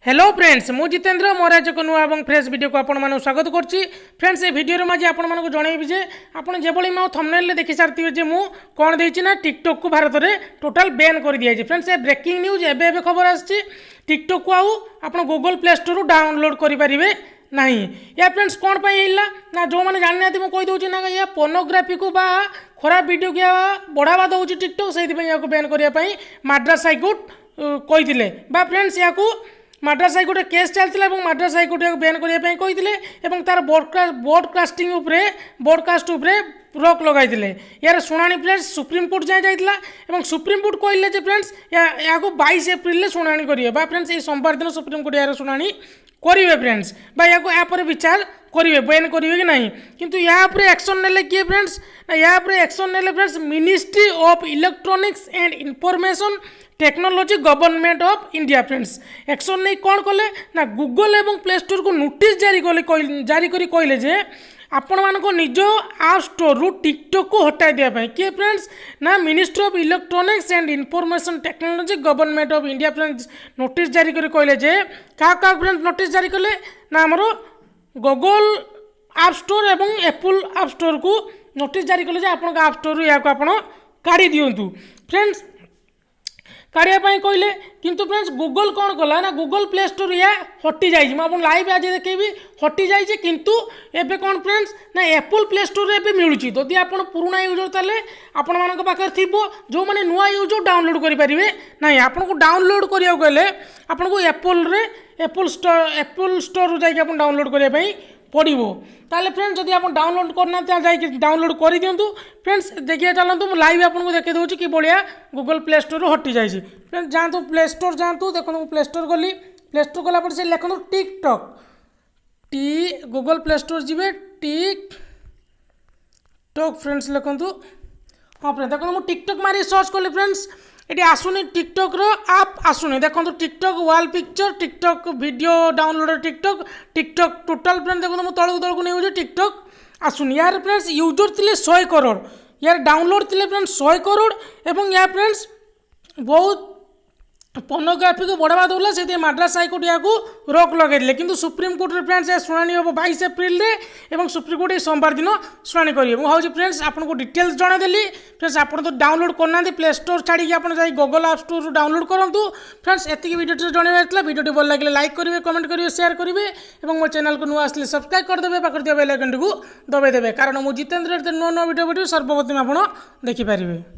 Hello friends मु जितेंद्र मोर आज एक नुआ और फ्रेश वीडियो को आपण मानक स्वागत करुच्ची। फ्रेंड्स ये वीडियो में आपण मानक जनइबी जे आपण जेभली मो थंबनेल देखि सारथिबे जे मु कोन देछि ना टिकटॉक को भारत में टोटाल बैन कर दिया। फ्रेंड्स ये ब्रेकिंग न्यूज एबे खबर आछि टिकटॉक को आउ आपण गूगल प्ले स्टोर डाउनलोड करि परिबे नहीं। या फ्रेंड्स कौन पाइला ना जो मैंने जानी ना मुझे कहीदे ना या पोर्नोग्राफी को बा खराब वीडियो क्या बढ़ावा दौर टिकटॉक से बैन करने मद्रास हाईकोर्ट कही फ्रेंड्स या मद्रास हाईकोर्ट केस चलता मद्रास हाईकोर्ट बैन करने तार ब्रॉडकास्टिंग ब्रॉडकास्ट रोक लगाई यार शुणाणी फ्रेंड्स सुप्रीम कोर्ट जाए जाता सुप्रीम कोर्ट कहले फ्रेंड्स या 22 एप्रिल शुणाणी करेंगे फ्रेंड्स ये सोमवार दिन सुप्रीम कोर्ट यार शुणाणी करेंगे फ्रेंड्स या विचार करेंगे बैन करेंगे कि नहीं किंतु यहाँ एक्शन नेले किए फ्रेंड्स यहाँ एक्शन नेले friends ministry of electronics and information technology government of India. Friends action नहीं कौन कले ना गूगल एवं प्ले स्टोर को नोटिस जारी करी कहले जे आपण मान निज आप स्टोर रु टिकटॉक को हटाई दिया किए फ्रेंड्स ना ministry of electronics and information technology government of India friends notice जारी करी कहले जे क्या फ्रेंड्स नोटिस जारी कले ना आमर गूगल आप स्टोर एवं एप्पल आप स्टोर को नोटिस जारी कले आप आप स्टोर या काढ़ी दिंतु फ्रेंड्स काढ़ापी कहले किंतु फ्रेंड्स गूगल कौन कला ना गूगल प्ले स्टोर या हटि जाइए मुझे लाइव आज देखेबी हटि जाइए किंतु एबे कौन फ्रेंड्स ना एप्पल प्ले स्टोर रे मिलूँ जदि आप पुराना यूजर ताले आपण मान पाखे थी जो मैंने नुआ यूजर डाउनलोड करेंगे ना आपन को डाउनलोड करा गले आपन को एप्पल स्टोर जाकि डाउनलोड करने पड़ो ताले फ्रेंड्स जब आप डाउनलोड करना डाउनलोड कर दिंतु फ्रेंड्स देखिए चलते लाइव आपको देखे दूसरी कि भाया गूगल प्ले स्टोर हटि जाइए फ्रेंड्स जातु प्ले स्टोर जातु देखो प्ले स्टोर गली प्ले स्टोर गला से लिखु टिकटॉक गूगल प्ले स्टोर जी टिक टॉक फ्रेंड्स लिखु हाँ फ्रेंड्स देखो मुझे टिकटॉक मारी सर्च कली फ्रेंड्स ये आसुनी टिकटॉक आप आसुनी देखो टिकटॉक वाल picture TikTok video download TikTok total friends देखो मुझे तलू तलू नहीं टिकटॉक आसुनी यार फ्रेंड्स यूजर थे 100 करोड़ यार डाउनलोड थे फ्रेंड्स 100 करोड़ एवं यार फ्रेंड्स बहुत पोर्नोग्राफी को बढ़ावा दूला से मद्रास हाईकोर्ट या रोक लगे कि सुप्रीम कोर्ट रे फ्रेंड्स शुणाणी हम 22 एप्रिल और सुप्रीम कोर्ट सोमवार दिन शुणाणी करेंगे मुझे फ्रेंड्स आपको डिटेल्स जनईदेली फ्रेंड्स आप तो डाउनलोड करना प्ले स्टोर छाड़ी आप गूगल आप स्टोर डाउनलोड करूँ फ्रेंड्स एति वीडियो जनइबार वीडियो भल लगे लाइक करेंगे कमेंट करेंगे शेयर करेंगे और मो चैनल को नुआ आसले सब्सक्राइब करदे पाखे बेल आइकन को दबाई देवे कारण मुझे जितेंद्र नुआ नुआ वीडियो सर्वप्रथम आप देखिपारे।